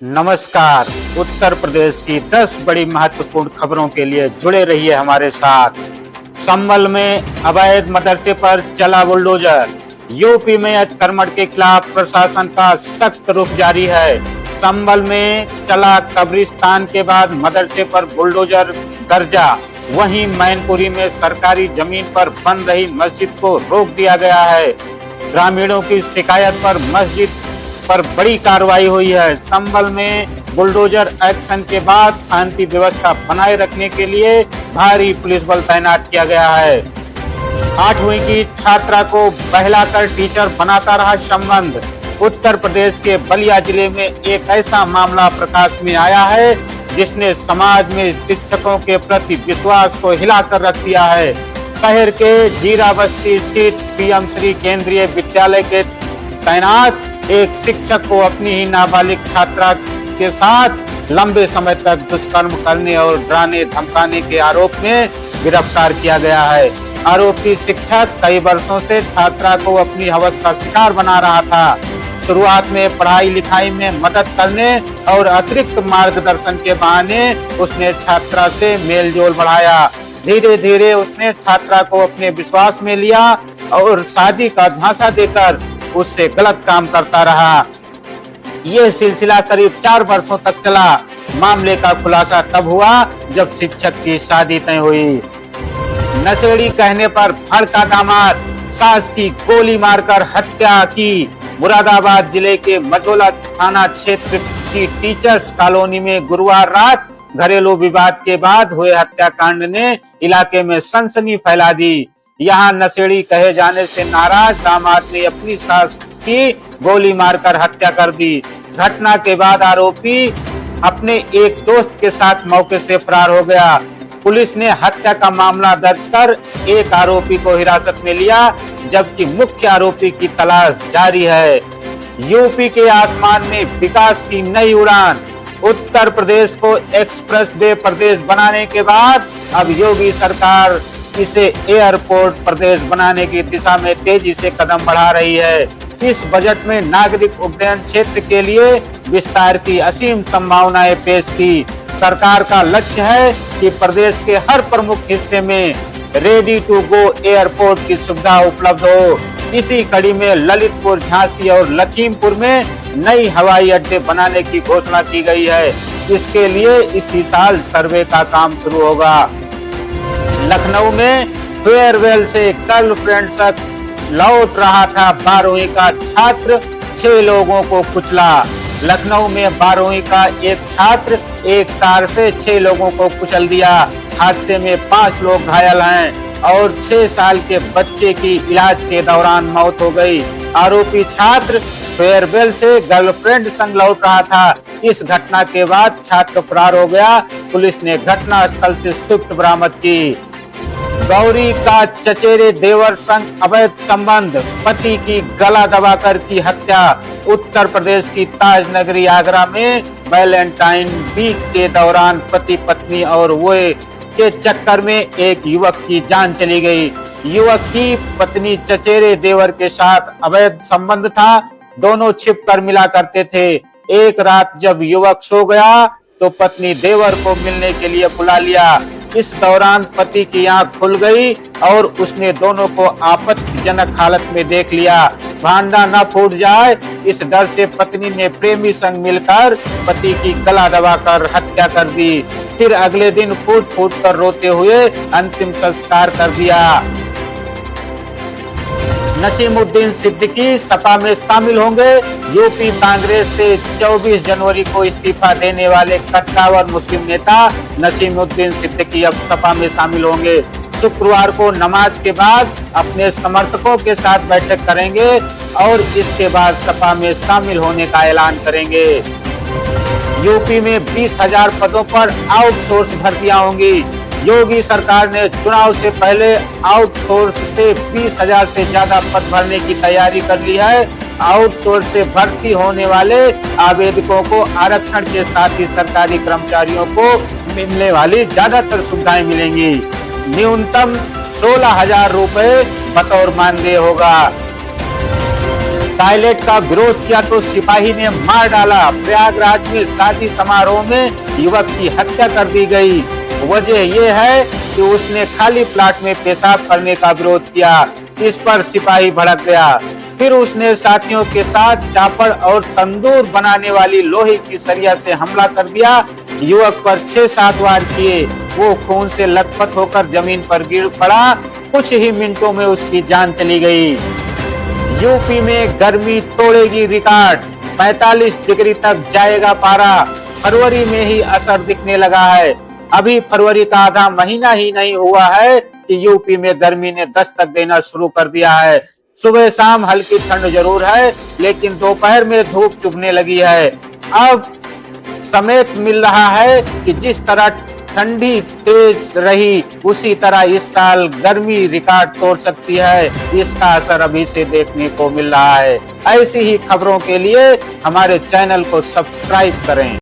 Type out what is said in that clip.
नमस्कार। उत्तर प्रदेश की 10 बड़ी महत्वपूर्ण खबरों के लिए जुड़े रहिए हमारे साथ। संभल में अवैध मदरसे पर चला बुलडोजर। यूपी में अतिक्रमण के खिलाफ प्रशासन का सख्त रुख जारी है। संभल में चला कब्रिस्तान के बाद मदरसे पर बुलडोजर गर्जा। वहीं मैनपुरी में सरकारी जमीन पर बन रही मस्जिद को रोक दिया गया है। ग्रामीणों की शिकायत पर मस्जिद पर बड़ी कार्रवाई हुई है। संभल में बुलडोजर एक्शन के बाद शांति व्यवस्था बनाए रखने के लिए भारी पुलिस बल तैनात किया गया है। 8वीं की छात्रा को बहलाकर टीचर बनाता रहा संबंध। उत्तर प्रदेश के बलिया जिले में एक ऐसा मामला प्रकाश में आया है जिसने समाज में शिक्षकों के प्रति विश्वास को हिलाकर रख दिया है। शहर के जीरा बस्ती स्थित पीएम श्री केंद्रीय विद्यालय के तैनात एक शिक्षक को अपनी ही नाबालिग छात्रा के साथ लंबे समय तक दुष्कर्म करने और डराने धमकाने के आरोप में गिरफ्तार किया गया है। आरोपी शिक्षक कई वर्षों से छात्रा को अपनी हवस का शिकार बना रहा था। शुरुआत में पढ़ाई लिखाई में मदद करने और अतिरिक्त मार्गदर्शन के बहाने उसने छात्रा से मेलजोल बढ़ाया। धीरे धीरे उसने छात्रा को अपने विश्वास में लिया और शादी का झांसा देकर उससे गलत काम करता रहा। ये सिलसिला करीब 4 वर्षों तक चला। मामले का खुलासा तब हुआ जब शिक्षक की शादी तय हुई। नशेड़ी कहने पर भड़का दामाद, सास की गोली मारकर हत्या की। मुरादाबाद जिले के मझोला थाना क्षेत्र की टीचर्स कॉलोनी में गुरुवार रात घरेलू विवाद के बाद हुए हत्याकांड ने इलाके में सनसनी फैला दी। यहाँ नशेड़ी कहे जाने से नाराज दामाद ने अपनी सास की गोली मारकर हत्या कर दी। घटना के बाद आरोपी अपने एक दोस्त के साथ मौके से फरार हो गया। पुलिस ने हत्या का मामला दर्ज कर एक आरोपी को हिरासत में लिया, जबकि मुख्य आरोपी की तलाश जारी है। यूपी के आसमान में विकास की नई उड़ान। उत्तर प्रदेश को एक्सप्रेस वे प्रदेश बनाने के बाद अब योगी सरकार इसे एयरपोर्ट प्रदेश बनाने की दिशा में तेजी से कदम बढ़ा रही है। इस बजट में नागरिक उड्डयन क्षेत्र के लिए विस्तार की असीम संभावनाएं पेश की। सरकार का लक्ष्य है कि प्रदेश के हर प्रमुख हिस्से में रेडी टू गो एयरपोर्ट की सुविधा उपलब्ध हो। इसी कड़ी में ललितपुर, झांसी और लखीमपुर में नई हवाई अड्डे बनाने की घोषणा की गई है। इसके लिए इसी साल सर्वे का काम शुरू होगा। लखनऊ में फेयरवेल से गर्लफ्रेंड तक लौट रहा था 12वीं का छात्र, 6 लोगों को कुचला। लखनऊ में 12वीं का एक छात्र एक कार से 6 लोगों को कुचल दिया। हादसे में 5 लोग घायल हैं और 6 साल के बच्चे की इलाज के दौरान मौत हो गई। आरोपी छात्र फेयरवेल से गर्लफ्रेंड संग लौट रहा था। इस घटना के बाद छात्र फरार हो गया। पुलिस ने घटना स्थल से स्विफ्ट बरामद की। गौरी का चचेरे देवर संग अवैध संबंध, पति की गला दबाकर की हत्या। उत्तर प्रदेश की ताज नगरी आगरा में वैलेंटाइन वीक के दौरान पति पत्नी और वो के चक्कर में एक युवक की जान चली गई। युवक की पत्नी चचेरे देवर के साथ अवैध संबंध था। दोनों छिप कर मिला करते थे। एक रात जब युवक सो गया तो पत्नी देवर को मिलने के लिए बुला लिया। इस दौरान पति की आंख खुल गई और उसने दोनों को आपत्तिजनक हालत में देख लिया। भांडा न फूट जाए इस डर से पत्नी ने प्रेमी संग मिलकर पति की गला दबाकर हत्या कर दी। फिर अगले दिन फूट फूट कर रोते हुए अंतिम संस्कार कर दिया। नसीमुद्दीन सिद्दीकी सपा में शामिल होंगे। यूपी कांग्रेस से 24 जनवरी को इस्तीफा देने वाले कट्टावर मुस्लिम नेता नसीमुद्दीन सिद्दीकी अब सपा में शामिल होंगे। शुक्रवार को नमाज के बाद अपने समर्थकों के साथ बैठक करेंगे और इसके बाद सपा में शामिल होने का ऐलान करेंगे। यूपी में 20,000 पदों पर आउटसोर्स भर्तियां होंगी। योगी सरकार ने चुनाव से पहले आउटसोर्स से 20,000 से ज्यादा पद भरने की तैयारी कर ली है। आउटसोर्स से भर्ती होने वाले आवेदकों को आरक्षण के साथ ही सरकारी कर्मचारियों को मिलने वाली ज्यादातर सुविधाएं मिलेंगी। न्यूनतम 16,000 रुपए बतौर मानदेय होगा। टॉयलेट का विरोध किया तो सिपाही ने मार डाला। प्रयागराज में शादी समारोह में युवक की हत्या कर दी गई। वजह यह है कि उसने खाली प्लाट में पेशाब करने का विरोध किया। इस पर सिपाही भड़क गया। फिर उसने साथियों के साथ चापड़ और तंदूर बनाने वाली लोहे की सरिया से हमला कर दिया। युवक पर 6-7 वार किए। वो खून से लथपथ होकर जमीन पर गिर पड़ा। कुछ ही मिनटों में उसकी जान चली गई। यूपी में गर्मी तोड़ेगी रिकॉर्ड, 45 डिग्री तक जाएगा पारा। फरवरी में ही असर दिखने लगा है। अभी फरवरी का आधा महीना ही नहीं हुआ है कि यूपी में गर्मी ने दस्तक देना शुरू कर दिया है। सुबह शाम हल्की ठंड जरूर है, लेकिन दोपहर में धूप चुभने लगी है। अब समेत मिल रहा है कि जिस तरह ठंडी तेज रही, उसी तरह इस साल गर्मी रिकॉर्ड तोड़ सकती है। इसका असर अभी से देखने को मिल रहा है। ऐसी ही खबरों के लिए हमारे चैनल को सब्सक्राइब करें।